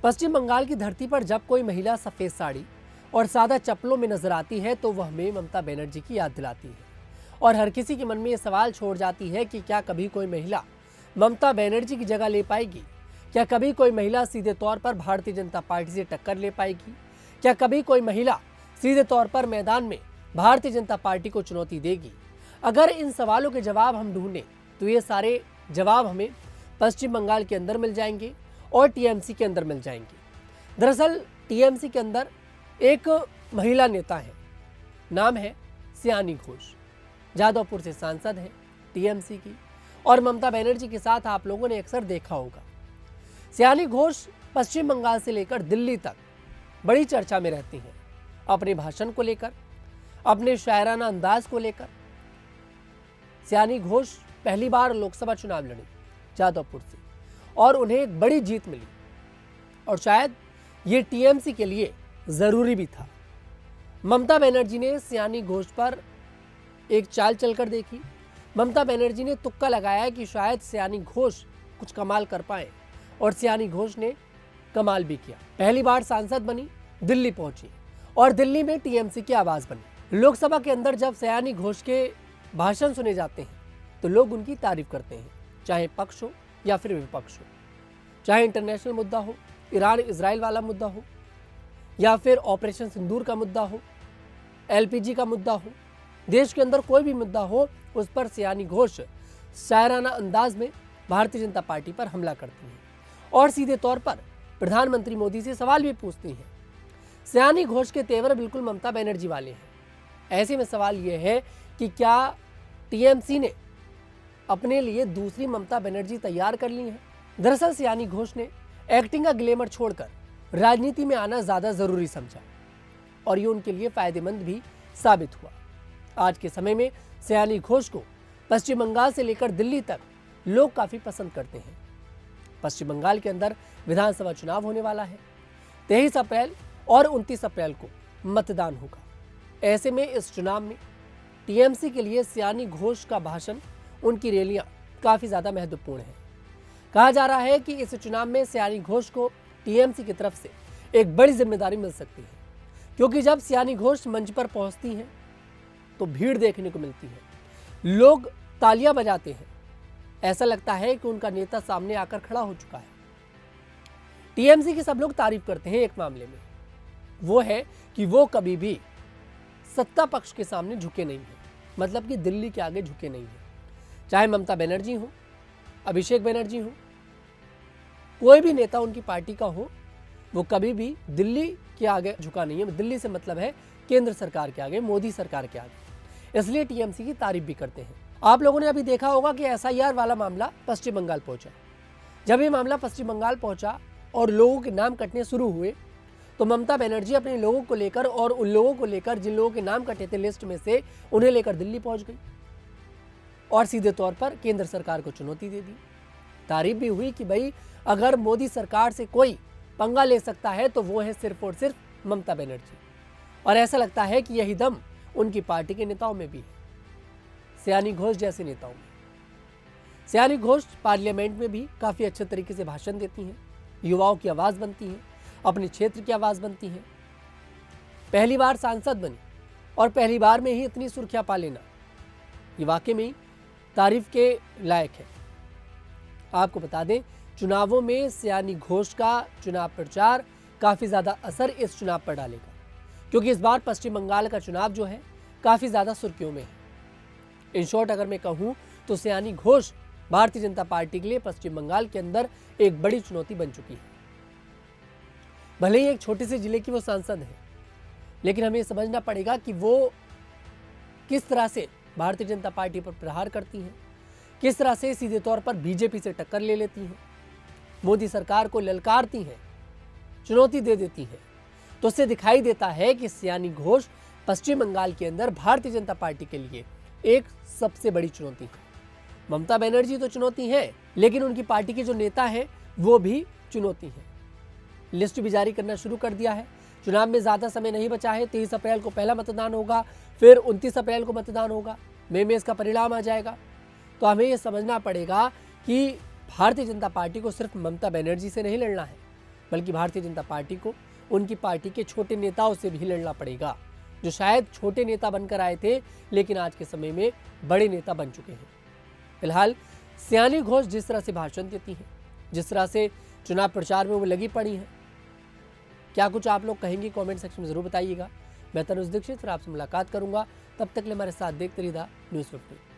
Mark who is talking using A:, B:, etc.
A: पश्चिम बंगाल की धरती पर जब कोई महिला सफेद साड़ी और सादा चप्पलों में नजर आती है तो वह हमें ममता बनर्जी की याद दिलाती है और हर किसी के मन में ये सवाल छोड़ जाती है कि क्या कभी कोई महिला ममता बनर्जी की जगह ले पाएगी। क्या कभी कोई महिला सीधे तौर पर भारतीय जनता पार्टी से टक्कर ले पाएगी। क्या कभी कोई महिला सीधे तौर पर मैदान में भारतीय जनता पार्टी को चुनौती देगी। अगर इन सवालों के जवाब हम ढूंढें तो ये सारे जवाब हमें पश्चिम बंगाल के अंदर मिल जाएंगे और टीएमसी के अंदर मिल जाएंगे। दरअसल टीएमसी के अंदर एक महिला नेता है, नाम है सयानी घोष। जादवपुर से सांसद है टीएमसी की और ममता बनर्जी के साथ आप लोगों ने अक्सर देखा होगा। सयानी घोष पश्चिम बंगाल से लेकर दिल्ली तक बड़ी चर्चा में रहती हैं, अपने भाषण को लेकर, अपने शायराना अंदाज को लेकर। सयानी घोष पहली बार लोकसभा चुनाव लड़ी जादवपुर से और उन्हें एक बड़ी जीत मिली और शायद ये टीएमसी के लिए जरूरी भी था। ममता बनर्जी ने सयानी घोष पर एक चाल चलकर देखी। ममता बनर्जी ने तुक्का लगाया कि शायद सयानी घोष कुछ कमाल कर पाए और सयानी घोष ने कमाल भी किया। पहली बार सांसद बनी, दिल्ली पहुंची और दिल्ली में टीएमसी की आवाज बनी। लोकसभा के अंदर जब सयानी घोष के भाषण सुने जाते हैं तो लोग उनकी तारीफ करते हैं, चाहे पक्ष हो या फिर विपक्ष हो, चाहे इंटरनेशनल मुद्दा हो, ईरान इजराइल वाला मुद्दा हो या फिर ऑपरेशन सिंदूर का मुद्दा हो, एलपीजी का मुद्दा हो, देश के अंदर कोई भी मुद्दा हो, उस पर सयानी घोष शायराना अंदाज में भारतीय जनता पार्टी पर हमला करती हैं और सीधे तौर पर प्रधानमंत्री मोदी से सवाल भी पूछती हैं। सयानी घोष के तेवर बिल्कुल ममता बनर्जी वाले हैं। ऐसे में सवाल यह है कि क्या टीएमसी ने अपने लिए दूसरी ममता बनर्जी तैयार कर ली है। दरअसल सयानी घोष ने एक्टिंग का ग्लैमर छोड़कर राजनीति में आना ज्यादा जरूरी समझा और ये उनके लिए फायदेमंद भी साबित हुआ। आज के समय में सयानी घोष को पश्चिम बंगाल से लेकर दिल्ली तक लोग काफी पसंद करते हैं। पश्चिम बंगाल के अंदर विधानसभा चुनाव होने वाला है। 23 अप्रैल और 29 अप्रैल को मतदान होगा। ऐसे में इस चुनाव में टीएमसी के लिए सयानी घोष का भाषण, उनकी रैलियां काफी ज्यादा महत्वपूर्ण है। कहा जा रहा है कि इस चुनाव में सयानी घोष को टीएमसी की तरफ से एक बड़ी जिम्मेदारी मिल सकती है, क्योंकि जब सयानी घोष मंच पर पहुंचती हैं तो भीड़ देखने को मिलती है, लोग तालियां बजाते हैं, ऐसा लगता है कि उनका नेता सामने आकर खड़ा हो चुका है। टीएमसी की सब लोग तारीफ करते हैं एक मामले में, वो है कि वो कभी भी सत्ता पक्ष के सामने झुके नहीं है, मतलब कि दिल्ली के आगे झुके नहीं है। चाहे ममता बनर्जी हो, अभिषेक बनर्जी हो, कोई भी नेता उनकी पार्टी का हो, वो कभी भी दिल्ली के आगे झुका नहीं है। दिल्ली से मतलब है केंद्र सरकार के आगे, मोदी सरकार के आगे। इसलिए टीएमसी की तारीफ भी करते हैं। आप लोगों ने अभी देखा होगा कि एसआईआर वाला मामला पश्चिम बंगाल पहुंचा। जब ये मामला पश्चिम बंगाल पहुंचा और लोगों के नाम कटने शुरू हुए तो ममता बनर्जी अपने लोगों को लेकर और उन लोगों को लेकर जिन लोगों के नाम कटे थे लिस्ट में से, उन्हें लेकर दिल्ली पहुंच गई और सीधे तौर पर केंद्र सरकार को चुनौती दे दी। तारीफ भी हुई कि भाई अगर मोदी सरकार से कोई पंगा ले सकता है तो वो है सिर्फ और सिर्फ ममता बनर्जी। और ऐसा लगता है कि यही दम उनकी पार्टी के नेताओं में भी है, सयानी घोष जैसे नेताओं में। सयानी घोष पार्लियामेंट में भी काफी अच्छे तरीके से भाषण देती हैं, युवाओं की आवाज बनती हैं, अपने क्षेत्र की आवाज बनती हैं। पहली बार सांसद बनी और पहली बार में ही इतनी सुर्खियां पा लेना, ये वाकई में तारीफ के लायक है। आपको बता दें, चुनावों में सयानी घोष का चुनाव प्रचार काफी ज्यादा असर इस चुनाव पर डालेगा, क्योंकि इस बार पश्चिम बंगाल का चुनाव जो है काफी ज्यादा सुर्खियों में है। इन शॉर्ट अगर मैं कहूं तो सयानी घोष भारतीय जनता पार्टी के लिए पश्चिम बंगाल के अंदर एक बड़ी चुनौती बन चुकी है। भले ही एक छोटे से जिले की वो सांसद है, लेकिन हमें समझना पड़ेगा कि वो किस तरह से भारतीय जनता पार्टी पर प्रहार करती हैं, किस तरह से सीधे तौर पर बीजेपी से टक्कर ले लेती हैं, मोदी सरकार को ललकारती हैं, चुनौती दे देती हैं। तो उससे दिखाई देता है कि सयानी घोष पश्चिम बंगाल के अंदर भारतीय जनता पार्टी के लिए एक सबसे बड़ी चुनौती है। ममता बनर्जी तो चुनौती है, लेकिन उनकी पार्टी के जो नेता हैं वो भी चुनौती है। लिस्ट भी जारी करना शुरू कर दिया है। चुनाव में ज्यादा समय नहीं बचा है। 23 अप्रैल को पहला मतदान होगा, फिर 29 अप्रैल को मतदान होगा, मई में इसका परिणाम आ जाएगा। तो हमें यह समझना पड़ेगा कि भारतीय जनता पार्टी को सिर्फ ममता बनर्जी से नहीं लड़ना है, बल्कि भारतीय जनता पार्टी को उनकी पार्टी के छोटे नेताओं से भी लड़ना पड़ेगा, जो शायद छोटे नेता बनकर आए थे लेकिन आज के समय में बड़े नेता बन चुके हैं। फिलहाल सयानी घोष जिस तरह से भाषण देती हैं, जिस तरह से चुनाव प्रचार में वो लगी पड़ी हैं, क्या कुछ आप लोग कहेंगे कमेंट सेक्शन में जरूर बताइएगा। मैं तनुज दीक्षित फिर आपसे मुलाकात करूंगा, तब तक के लिए हमारे साथ देखते रहिए न्यूज़ 15।